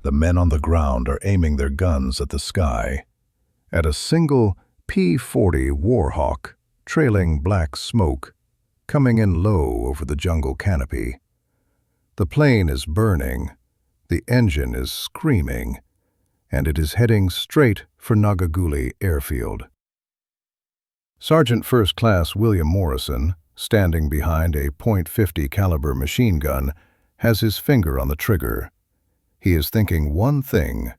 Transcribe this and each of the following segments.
The men on the ground are aiming their guns at the sky, at a single P-40 Warhawk, trailing black smoke, coming in low over the jungle canopy. The plane is burning, the engine is screaming, and it is heading straight for Nagaghuli Airfield. Sergeant First Class William Morrison, standing behind a .50 caliber machine gun, has his finger on the trigger. He is thinking one thing: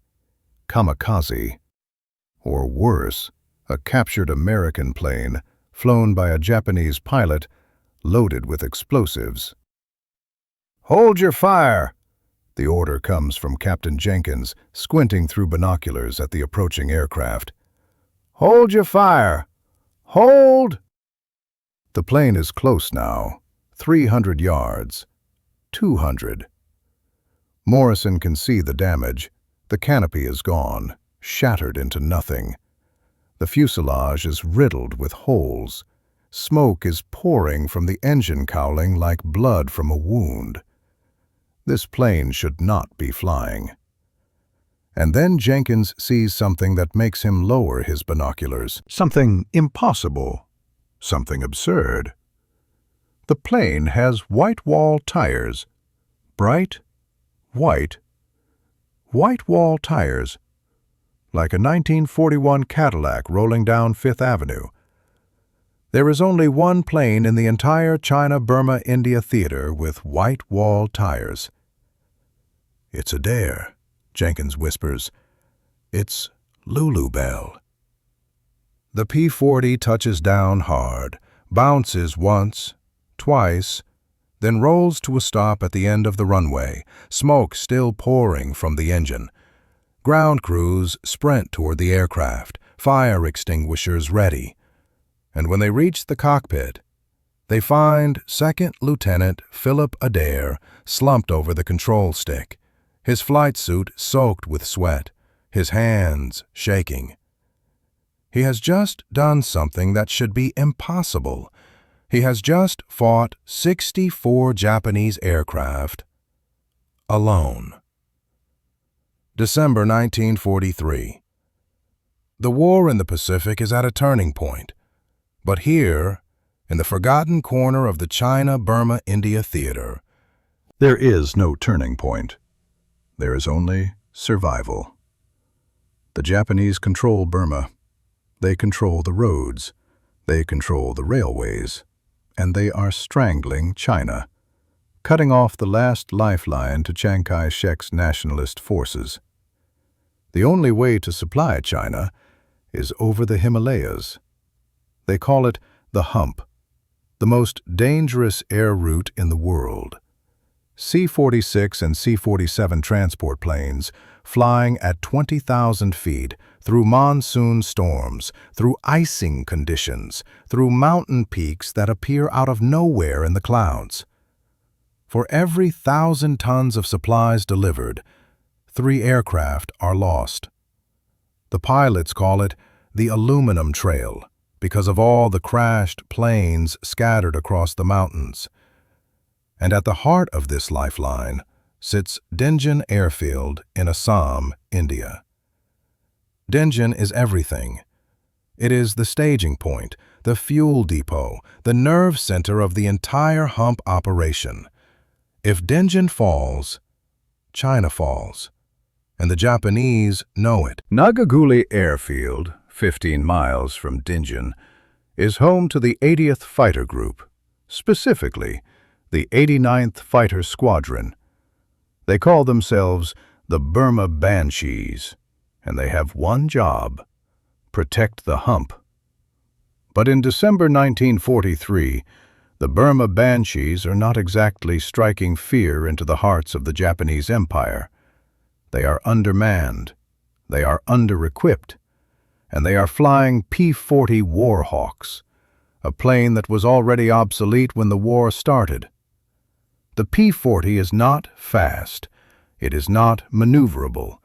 kamikaze. Or worse, a captured American plane, flown by a Japanese pilot, loaded with explosives. "Hold your fire!" The order comes from Captain Jenkins, squinting through binoculars at the approaching aircraft. "Hold your fire! Hold!" The plane is close now, 300 yards, 200. Morrison can see the damage. The canopy is gone, shattered into nothing. The fuselage is riddled with holes. Smoke is pouring from the engine cowling like blood from a wound. This plane should not be flying. And then Jenkins sees something that makes him lower his binoculars. Something impossible. Something absurd. The plane has white wall tires. Bright, white wall tires. Like a 1941 Cadillac rolling down Fifth Avenue. There is only one plane in the entire China-Burma-India theater with white wall tires. "It's Adair," Jenkins whispers. "It's Lulu Belle." The P-40 touches down hard, bounces once, twice, then rolls to a stop at the end of the runway, smoke still pouring from the engine. Ground crews sprint toward the aircraft, fire extinguishers ready. And when they reach the cockpit, they find Second Lieutenant Philip Adair slumped over the control stick, his flight suit soaked with sweat, his hands shaking. He has just done something that should be impossible. He has just fought 64 Japanese aircraft alone. December 1943. The war in the Pacific is at a turning point. But here, in the forgotten corner of the China-Burma-India theater, there is no turning point. There is only survival. The Japanese control Burma. They control the roads. They control the railways. And they are strangling China, cutting off the last lifeline to Chiang Kai-shek's nationalist forces. The only way to supply China is over the Himalayas. They call it the Hump, the most dangerous air route in the world. C-46 and C-47 transport planes flying at 20,000 feet through monsoon storms, through icing conditions, through mountain peaks that appear out of nowhere in the clouds. For every 1,000 tons of supplies delivered, 3 aircraft are lost. The pilots call it the aluminum trail because of all the crashed planes scattered across the mountains. And at the heart of this lifeline sits Dinjan Airfield in Assam, India. Dinjan is everything. It is the staging point, the fuel depot, the nerve center of the entire Hump operation. If Dinjan falls, China falls. And the Japanese know it. Nagaghuli Airfield, 15 miles from Dinjan, is home to the 80th Fighter Group, specifically the 89th Fighter Squadron. They call themselves the Burma Banshees, and they have one job: protect the Hump. But in December 1943, the Burma Banshees are not exactly striking fear into the hearts of the Japanese Empire. They are undermanned, they are under-equipped, and they are flying P-40 Warhawks, a plane that was already obsolete when the war started. The P-40 is not fast, it is not maneuverable,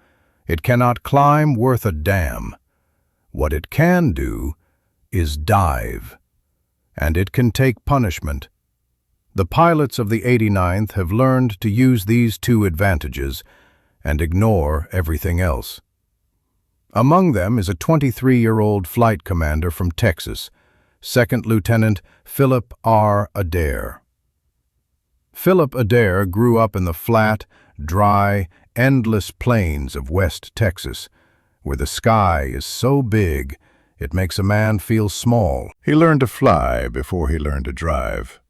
it cannot climb worth a damn. What it can do is dive, and it can take punishment. The pilots of the 89th have learned to use these two advantages, and ignore everything else. Among them is a 23-year-old flight commander from Texas, Second Lieutenant Philip R. Adair. Philip Adair grew up in the flat, dry, endless plains of West Texas, where the sky is so big it makes a man feel small. He learned to fly before he learned to drive.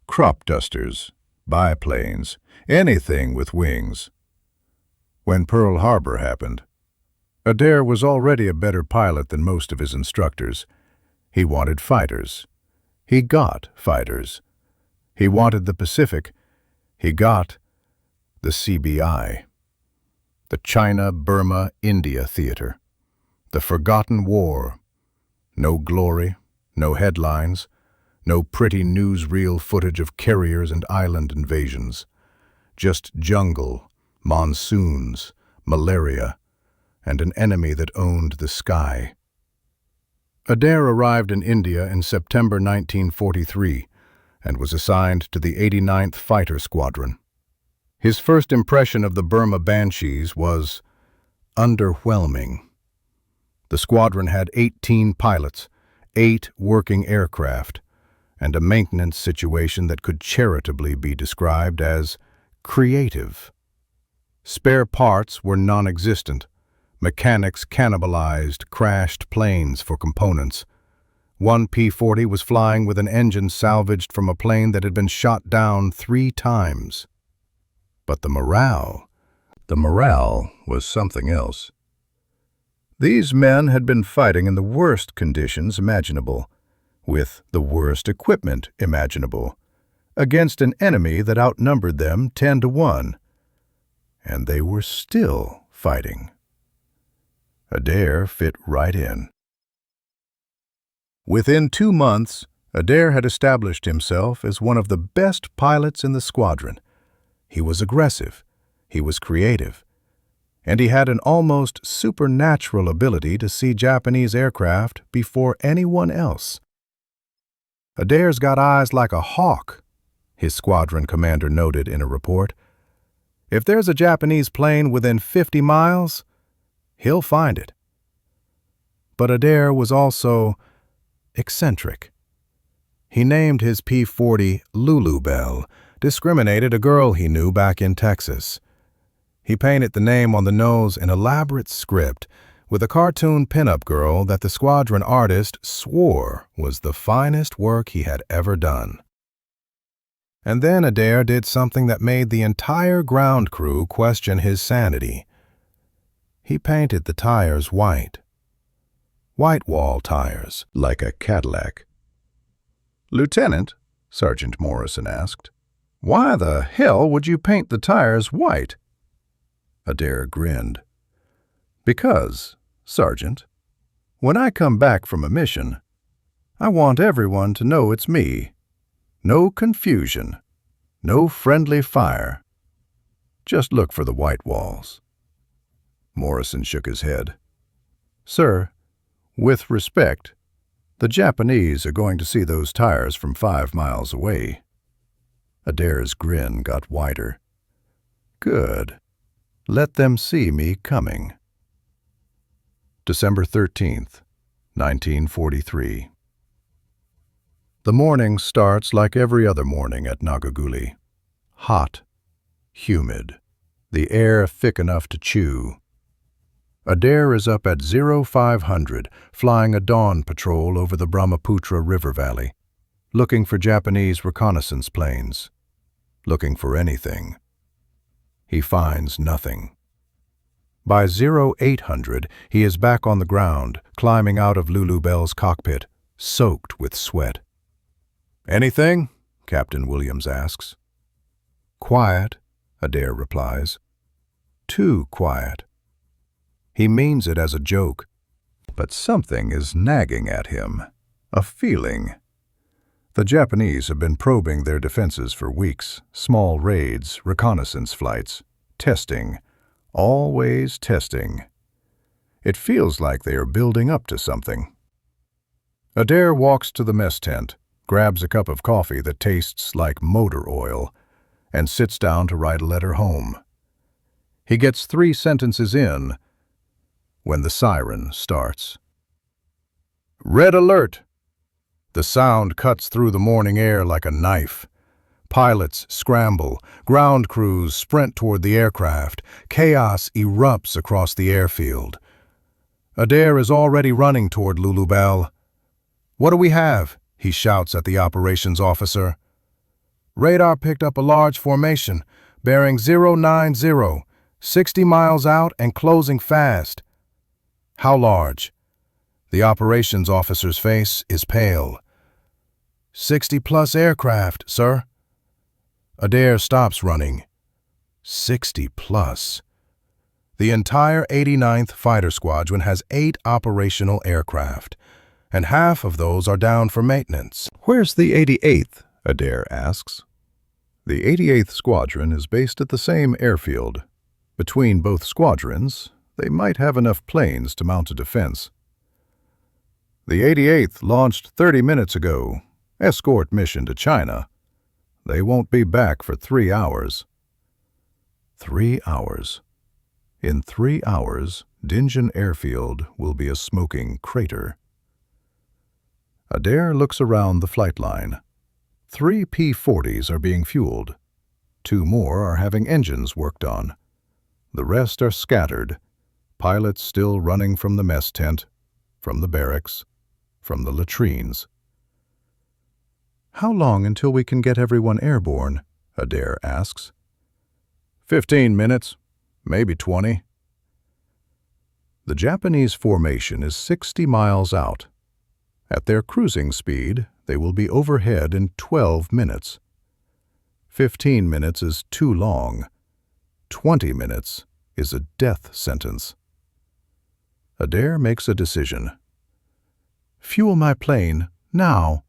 Crop dusters, biplanes, anything with wings. When Pearl Harbor happened, Adair was already a better pilot than most of his instructors. He wanted fighters. He got fighters. He wanted the Pacific. He got the CBI. The China-Burma India Theater. The Forgotten War. No glory, no headlines, no pretty newsreel footage of carriers and island invasions. Just jungle, monsoons, malaria, and an enemy that owned the sky. Adair arrived in India in September 1943 and was assigned to the 89th Fighter Squadron. His first impression of the Burma Banshees was underwhelming. The squadron had 18 pilots, 8 working aircraft, and a maintenance situation that could charitably be described as creative. Spare parts were non-existent. Mechanics cannibalized crashed planes for components. One P-40 was flying with an engine salvaged from a plane that had been shot down 3 times. But the morale was something else. These men had been fighting in the worst conditions imaginable, with the worst equipment imaginable, against an enemy that outnumbered them 10-1. And they were still fighting. Adair fit right in. Within 2 months, Adair had established himself as one of the best pilots in the squadron. He was aggressive, he was creative, and he had an almost supernatural ability to see Japanese aircraft before anyone else. Adair's got eyes like a hawk, his squadron commander noted in a report. If there's a Japanese plane within 50 miles, he'll find it. But Adair was also eccentric. He named his P-40 Lulu Belle, discriminated a girl he knew back in Texas. He painted the name on the nose in elaborate script with a cartoon pinup girl that the squadron artist swore was the finest work he had ever done. And then Adair did something that made the entire ground crew question his sanity. He painted the tires white. White wall tires, like a Cadillac. "Lieutenant," Sergeant Morrison asked, "why the hell would you paint the tires white?" Adair grinned. "Because, Sergeant, when I come back from a mission, I want everyone to know it's me. No confusion, no friendly fire. Just look for the white walls." Morrison shook his head. "Sir, with respect, the Japanese are going to see those tires from 5 miles away." Adair's grin got wider. "Good. Let them see me coming." December 13th, 1943. The morning starts like every other morning at Nagaghuli. Hot, humid, the air thick enough to chew. Adair is up at 0500, flying a dawn patrol over the Brahmaputra River Valley, looking for Japanese reconnaissance planes, looking for anything. He finds nothing. By 0800, he is back on the ground, climbing out of Lulu Belle's cockpit, soaked with sweat. "Anything?" Captain Williams asks. "Quiet," Adair replies. "Too quiet." He means it as a joke, but something is nagging at him, a feeling. The Japanese have been probing their defenses for weeks, small raids, reconnaissance flights, testing, always testing. It feels like they are building up to something. Adair walks to the mess tent, grabs a cup of coffee that tastes like motor oil, and sits down to write a letter home. He gets 3 sentences in when the siren starts. Red alert! The sound cuts through the morning air like a knife. Pilots scramble, ground crews sprint toward the aircraft. Chaos erupts across the airfield. Adair is already running toward Lulu Belle. "What do we have?" he shouts at the operations officer. "Radar picked up a large formation, bearing 090, 60 miles out and closing fast." "How large?" The operations officer's face is pale. 60-plus aircraft, sir." Adair stops running. 60-plus. The entire 89th Fighter Squadron has 8 operational aircraft, and half of those are down for maintenance. "Where's the 88th?" Adair asks. The 88th Squadron is based at the same airfield. Between both squadrons, they might have enough planes to mount a defense. "The 88th launched 30 minutes ago. Escort mission to China. They won't be back for 3 hours. 3 hours. In 3 hours, Dinjan Airfield will be a smoking crater. Adair looks around the flight line. 3 P-40s are being fueled. 2 more are having engines worked on. The rest are scattered, pilots still running from the mess tent, from the barracks, from the latrines. "How long until we can get everyone airborne?" Adair asks. 15 minutes, maybe 20. The Japanese formation is 60 miles out. At their cruising speed, they will be overhead in 12 minutes. 15 minutes is too long. 20 minutes is a death sentence. Adair makes a decision. "Fuel my plane, now."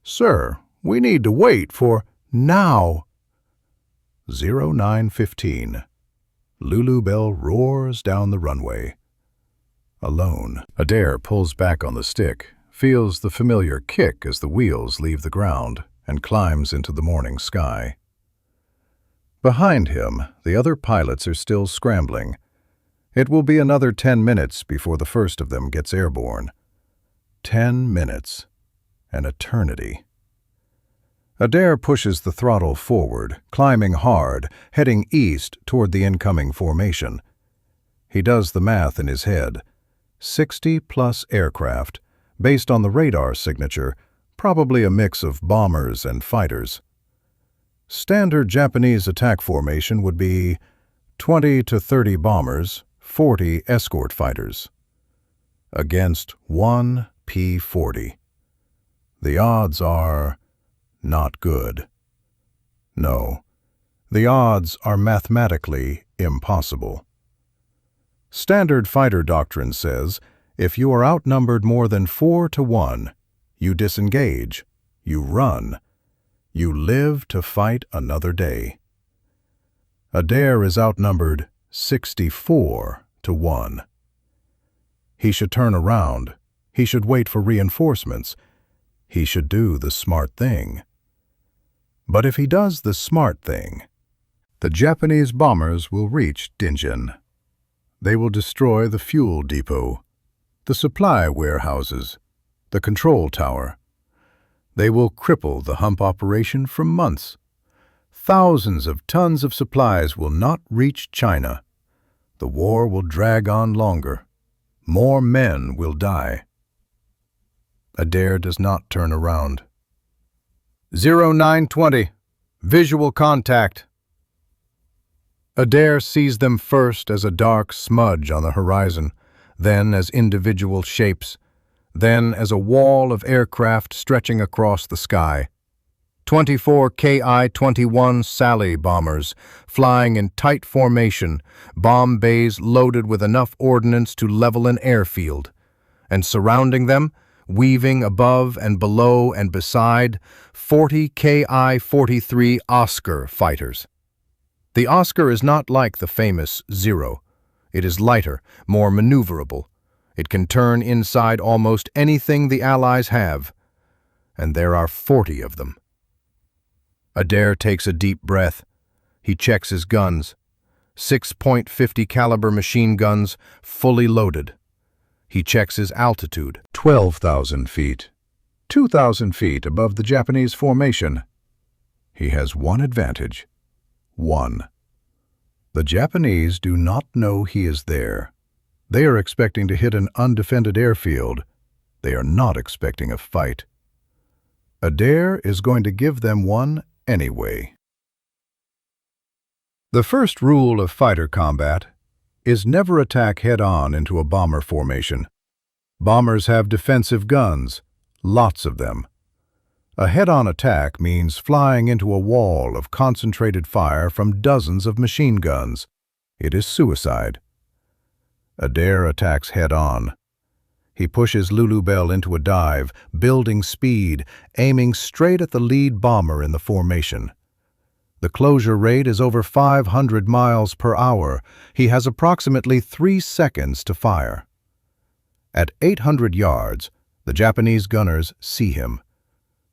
"Sir, we need to wait for—" "Now!" 09:15. Lulu Belle roars down the runway. Alone, Adair pulls back on the stick, feels the familiar kick as the wheels leave the ground, and climbs into the morning sky. Behind him, the other pilots are still scrambling. It will be another 10 minutes before the first of them gets airborne. 10 minutes. An eternity. Adair pushes the throttle forward, climbing hard, heading east toward the incoming formation. He does the math in his head. 60-plus aircraft, based on the radar signature, probably a mix of bombers and fighters. Standard Japanese attack formation would be 20 to 30 bombers, 40 escort fighters. Against 1 P-40. The odds are not good. No, the odds are mathematically impossible. Standard fighter doctrine says, if you are outnumbered more than 4 to 1, you disengage, you run, you live to fight another day. Adair is outnumbered 64 to 1. He should turn around. He should wait for reinforcements. He should do the smart thing. But if he does the smart thing, the Japanese bombers will reach Dinjan. They will destroy the fuel depot, the supply warehouses, the control tower. They will cripple the Hump operation for months. Thousands of tons of supplies will not reach China. The war will drag on longer. More men will die. Adair does not turn around. 0920. Visual contact. Adair sees them first as a dark smudge on the horizon, then as individual shapes, then as a wall of aircraft stretching across the sky. 24 Ki-21 Sally bombers, flying in tight formation, bomb bays loaded with enough ordnance to level an airfield, and surrounding them, weaving above and below and beside, 40 Ki-43 Oscar fighters. The Oscar is not like the famous Zero. It is lighter, more maneuverable. It can turn inside almost anything the Allies have, and there are 40 of them. Adair takes a deep breath. He checks his guns. 6.50 caliber machine guns fully loaded. He checks his altitude, 12,000 feet, 2,000 feet above the Japanese formation. He has one advantage. One. The Japanese do not know he is there. They are expecting to hit an undefended airfield. They are not expecting a fight. Adair is going to give them one anyway. The first rule of fighter combat is never attack head-on into a bomber formation. Bombers have defensive guns, lots of them. A head-on attack means flying into a wall of concentrated fire from dozens of machine guns. It is suicide. Adair attacks head-on. He pushes Lulu Belle into a dive, building speed, aiming straight at the lead bomber in the formation. The closure rate is over 500 miles per hour. He has approximately 3 seconds to fire. At 800 yards, the Japanese gunners see him.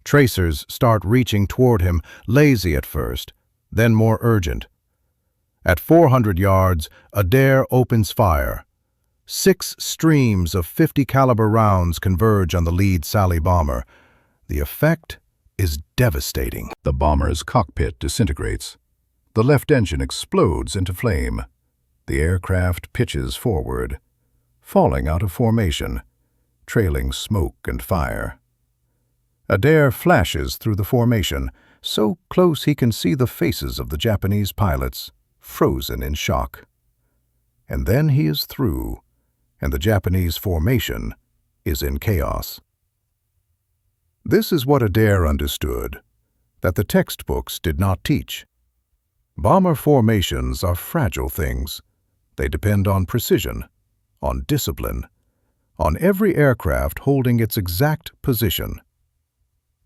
Tracers start reaching toward him, lazy at first, then more urgent. At 400 yards, Adair opens fire. 6 streams of 50 caliber rounds converge on the lead Sally bomber. The effect is devastating. The bomber's cockpit disintegrates. The left engine explodes into flame. The aircraft pitches forward, falling out of formation, trailing smoke and fire. Adair flashes through the formation, so close he can see the faces of the Japanese pilots, frozen in shock. And then he is through, and the Japanese formation is in chaos. This is what Adair understood, that the textbooks did not teach. Bomber formations are fragile things. They depend on precision, on discipline, on every aircraft holding its exact position.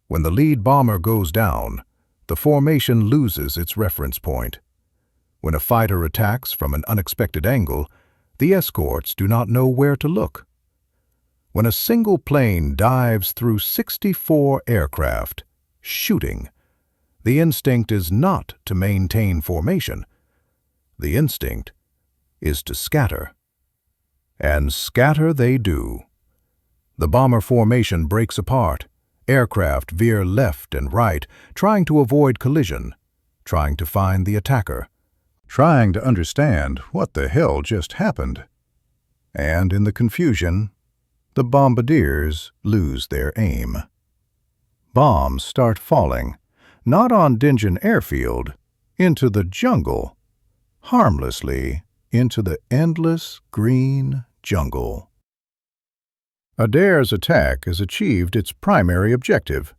When the lead bomber goes down, the formation loses its reference point. When a fighter attacks from an unexpected angle, the escorts do not know where to look. When a single plane dives through 64 aircraft, shooting, the instinct is not to maintain formation. The instinct is to scatter. And scatter they do. The bomber formation breaks apart. Aircraft veer left and right, trying to avoid collision, trying to find the attacker, trying to understand what the hell just happened. And in the confusion, the bombardiers lose their aim. Bombs start falling, not on Dingin Airfield, into the jungle, harmlessly into the endless green jungle. Adair's attack has achieved its primary objective.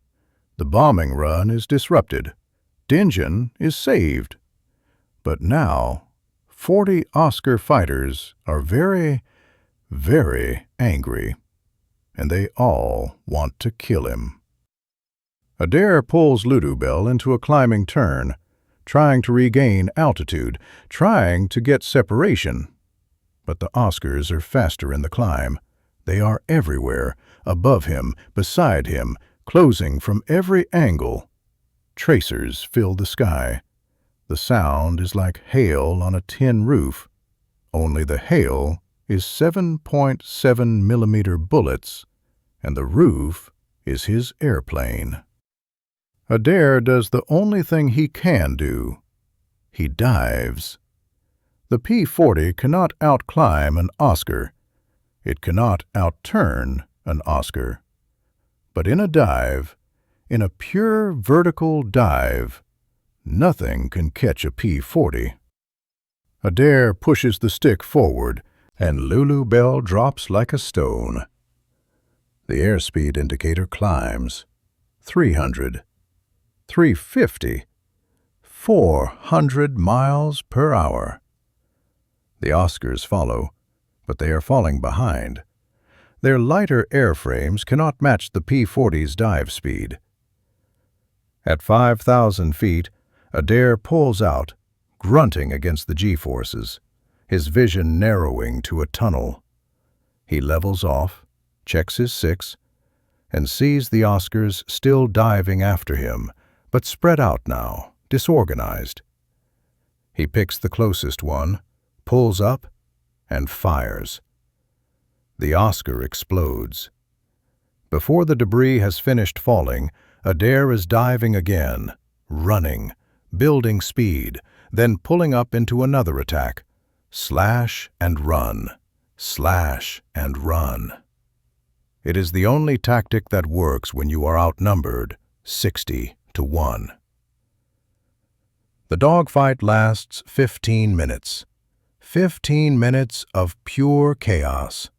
The bombing run is disrupted. Dingin is saved. But now, 40 Oscar fighters are very, very angry, and they all want to kill him. Adair pulls Lulu Belle into a climbing turn, trying to regain altitude, trying to get separation. But the Oscars are faster in the climb. They are everywhere, above him, beside him, closing from every angle. Tracers fill the sky. The sound is like hail on a tin roof, only the hail is 7.7 millimeter bullets, and the roof is his airplane. Adair does the only thing he can do. He dives. The P-40 cannot outclimb an Oscar. It cannot outturn an Oscar. But in a dive, in a pure vertical dive, nothing can catch a P-40. Adair pushes the stick forward, and Lulu Belle drops like a stone. The airspeed indicator climbs. 300, 350, 400 miles per hour. The Oscars follow, but they are falling behind. Their lighter airframes cannot match the P-40's dive speed. At 5,000 feet, Adair pulls out, grunting against the G-forces, his vision narrowing to a tunnel. He levels off, checks his 6, and sees the Oscars still diving after him, but spread out now, disorganized. He picks the closest one, pulls up, and fires. The Oscar explodes. Before the debris has finished falling, Adair is diving again, running, building speed, then pulling up into another attack. Slash and run, slash and run. It is the only tactic that works when you are outnumbered 60-1. The dogfight lasts 15 minutes. 15 minutes of pure chaos.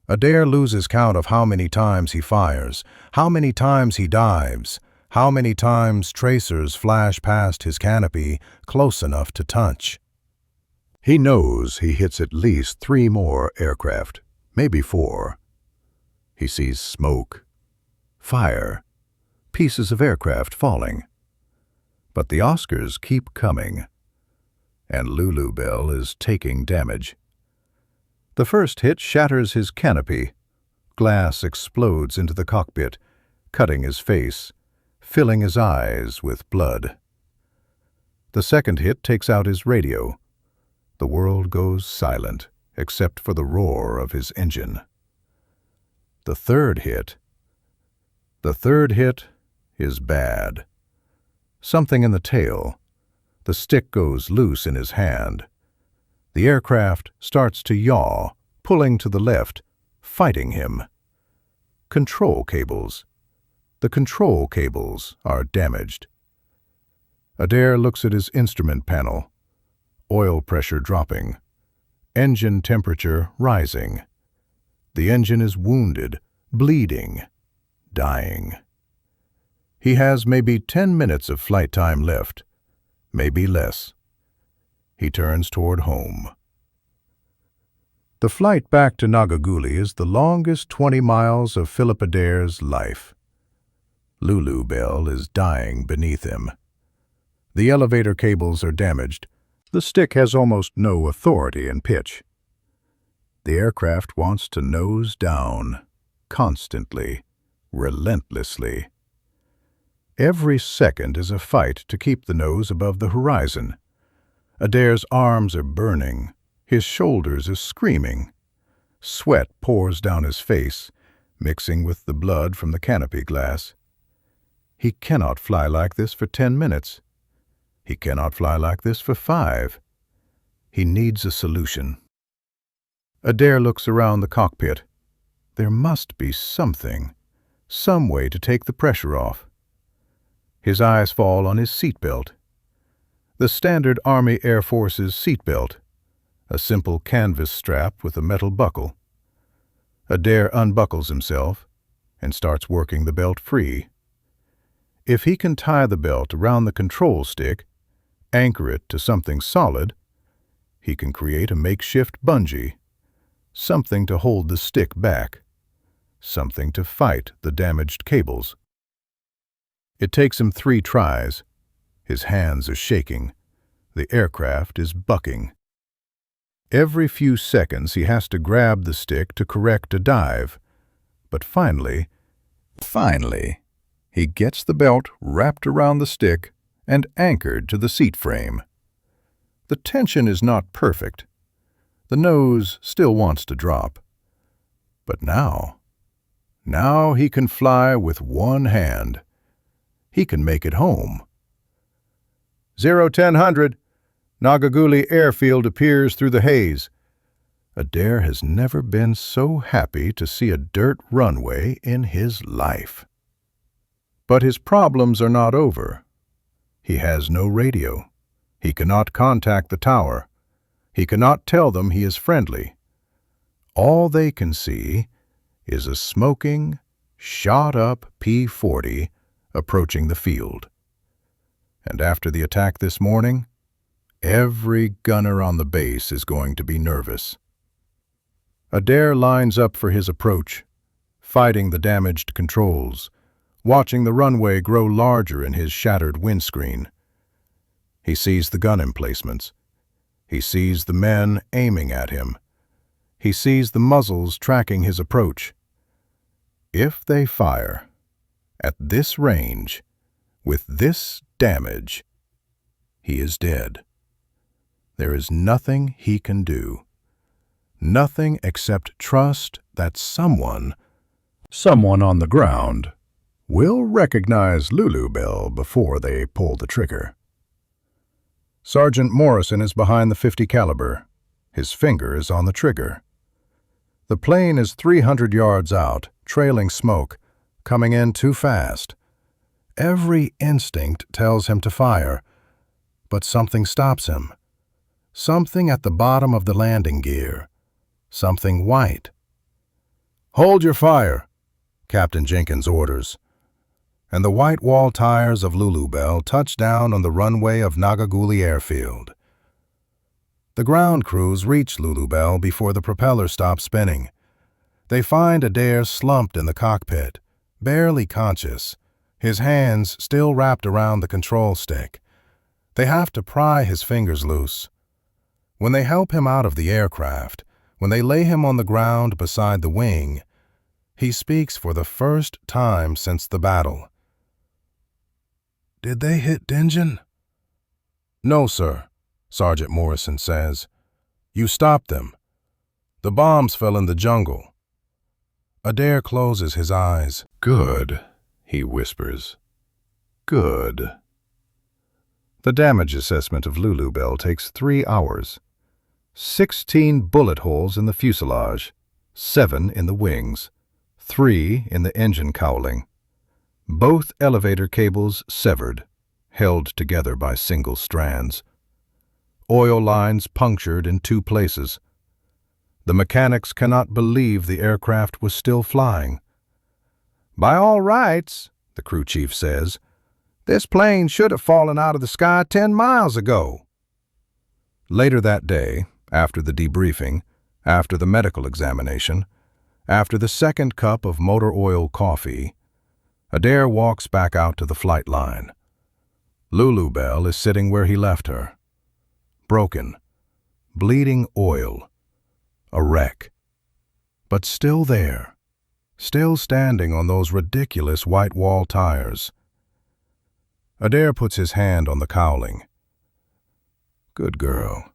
Adair loses count of how many times he fires, how many times he dives, how many times tracers flash past his canopy close enough to touch. He knows he hits at least 3 more aircraft, maybe 4. He sees smoke, fire, pieces of aircraft falling. But the Oscars keep coming, and Lulu Belle is taking damage. The first hit shatters his canopy. Glass explodes into the cockpit, cutting his face, filling his eyes with blood. The second hit takes out his radio. The world goes silent, except for the roar of his engine. The third hit is bad. Something in the tail. The stick goes loose in his hand. The aircraft starts to yaw, pulling to the left, fighting him. Control cables. The control cables are damaged. Adair looks at his instrument panel. Oil pressure dropping. Engine temperature rising. The engine is wounded, bleeding, dying. He has maybe 10 minutes of flight time left, maybe less. He turns toward home. The flight back to Nagaghuli is the longest 20 miles of Philip Adair's life. Lulu Belle is dying beneath him. The elevator cables are damaged. The stick has almost no authority in pitch. The aircraft wants to nose down, constantly, relentlessly. Every second is a fight to keep the nose above the horizon. Adair's arms are burning. His shoulders are screaming. Sweat pours down his face, mixing with the blood from the canopy glass. He cannot fly like this for 10 minutes. He cannot fly like this for 5. He needs a solution. Adair looks around the cockpit. There must be something, some way to take the pressure off. His eyes fall on his seatbelt. The standard Army Air Force's seatbelt, a simple canvas strap with a metal buckle. Adair unbuckles himself and starts working the belt free. If he can tie the belt around the control stick, anchor it to something solid, he can create a makeshift bungee, something to hold the stick back, something to fight the damaged cables. It takes him 3 tries. His hands are shaking. The aircraft is bucking. Every few seconds he has to grab the stick to correct a dive. But finally, he gets the belt wrapped around the stick and anchored to the seat frame. The tension is not perfect. The nose still wants to drop. But now he can fly with one hand. He can make it home. 0-1000, Nagaghuli Airfield appears through the haze. Adair has never been so happy to see a dirt runway in his life. But his problems are not over. He has no radio. He cannot contact the tower. He cannot tell them he is friendly. All they can see is a smoking, shot-up P-40 approaching the field. And after the attack this morning, every gunner on the base is going to be nervous. Adair lines up for his approach, fighting the damaged controls, watching the runway grow larger in his shattered windscreen. He sees the gun emplacements. He sees the men aiming at him. He sees the muzzles tracking his approach. If they fire, at this range, with this damage, he is dead. There is nothing he can do. Nothing except trust that someone on the ground will recognize Lulu Belle before they pull the trigger. Sergeant Morrison is behind the .50 caliber. His finger is on the trigger. The plane is 300 yards out, trailing smoke, coming in too fast. Every instinct tells him to fire, but something stops him. Something at the bottom of the landing gear. Something white. "Hold your fire," Captain Jenkins orders. And the white wall tires of Lulu Belle touch down on the runway of Nagaghuli Airfield. The ground crews reach Lulu Belle before the propeller stops spinning. They find Adair slumped in the cockpit, barely conscious, his hands still wrapped around the control stick. They have to pry his fingers loose. When they help him out of the aircraft, when they lay him on the ground beside the wing, he speaks for the first time since the battle. "Did they hit Dinjan?" "No, sir," Sergeant Morrison says. "You stopped them. The bombs fell in the jungle." Adair closes his eyes. "Good," he whispers. "Good." The damage assessment of Lulu Belle takes 3 hours. 16 bullet holes in the fuselage, 7 in the wings, 3 in the engine cowling. Both elevator cables severed, held together by single strands. Oil lines punctured in 2 places. The mechanics cannot believe the aircraft was still flying. "By all rights," the crew chief says, "this plane should have fallen out of the sky 10 miles ago." Later that day, after the debriefing, after the medical examination, after the second cup of motor oil coffee, Adair walks back out to the flight line. Lulu Belle is sitting where he left her. Broken, bleeding oil, a wreck. But still there, still standing on those ridiculous white wall tires. Adair puts his hand on the cowling. "Good girl,"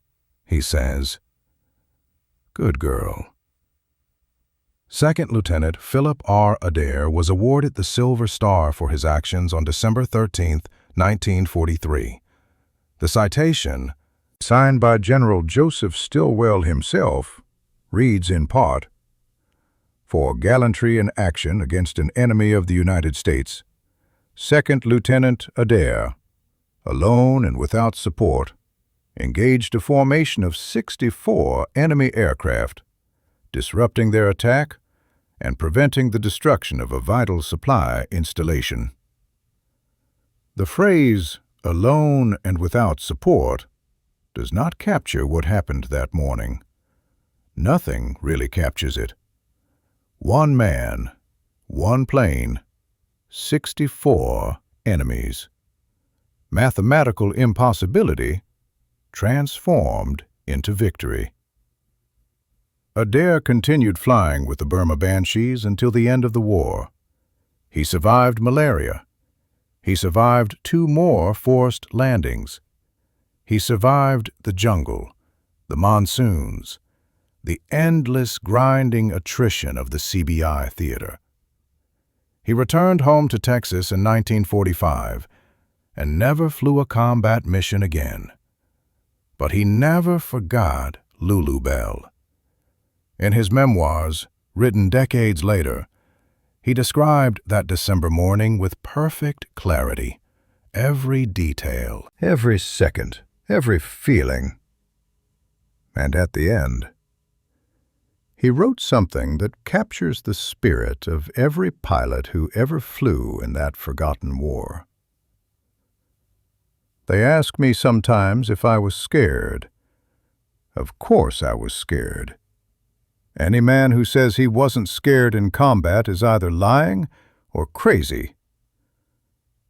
he says. "Good girl." Second Lieutenant Philip R. Adair was awarded the Silver Star for his actions on December 13, 1943. The citation, signed by General Joseph Stilwell himself, reads in part, "For gallantry in action against an enemy of the United States, Second Lieutenant Adair, alone and without support, engaged a formation of 64 enemy aircraft, disrupting their attack and preventing the destruction of a vital supply installation." The phrase, "alone and without support," does not capture what happened that morning. Nothing really captures it. 1 man, 1 plane, 64 enemies. Mathematical impossibility transformed into victory. Adair continued flying with the Burma Banshees until the end of the war. He survived malaria. He survived 2 more forced landings. He survived the jungle, the monsoons, the endless grinding attrition of the CBI theater. He returned home to Texas in 1945 and never flew a combat mission again. But he never forgot Lulu Belle. In his memoirs, written decades later, he described that December morning with perfect clarity, every detail, every second, every feeling. And at the end, he wrote something that captures the spirit of every pilot who ever flew in that forgotten war. "They ask me sometimes if I was scared. Of course I was scared. Any man who says he wasn't scared in combat is either lying or crazy.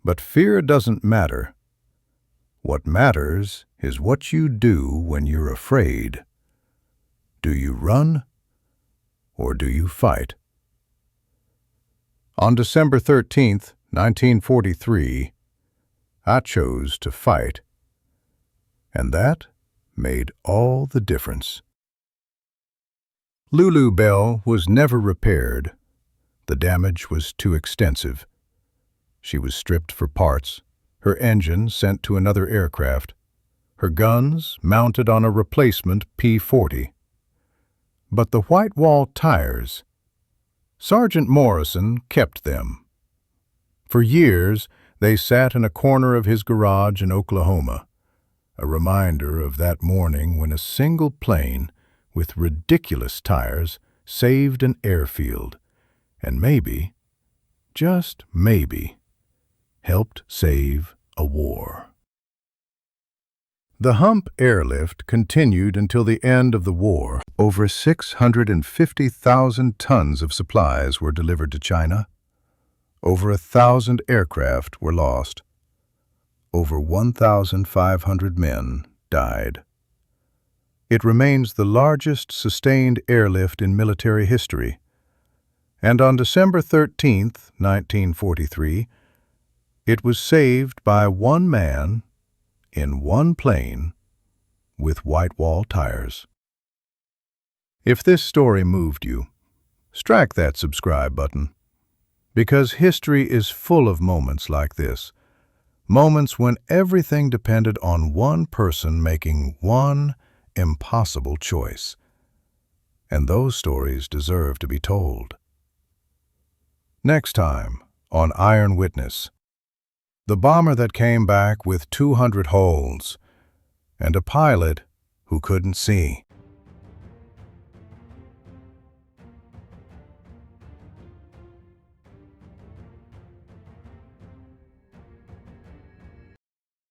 But fear doesn't matter. What matters is what you do when you're afraid. Do you run or do you fight?" On December 13, 1943, I chose to fight. And that made all the difference. Lulu Belle was never repaired. The damage was too extensive. She was stripped for parts, her engine sent to another aircraft, her guns mounted on a replacement P-40. But the white wall tires, Sergeant Morrison kept them. For years, they sat in a corner of his garage in Oklahoma, a reminder of that morning when a single plane with ridiculous tires saved an airfield, and maybe, just maybe, helped save a war. The Hump airlift continued until the end of the war. Over 650,000 tons of supplies were delivered to China. Over 1,000 aircraft were lost. Over 1,500 men died. It remains the largest sustained airlift in military history. And on December 13, 1943, it was saved by one man in one plane with white wall tires. If this story moved you, strike that subscribe button, because history is full of moments like this, moments when everything depended on one person making one impossible choice. And those stories deserve to be told. Next time on Iron Witness, the bomber that came back with 200 holes and a pilot who couldn't see.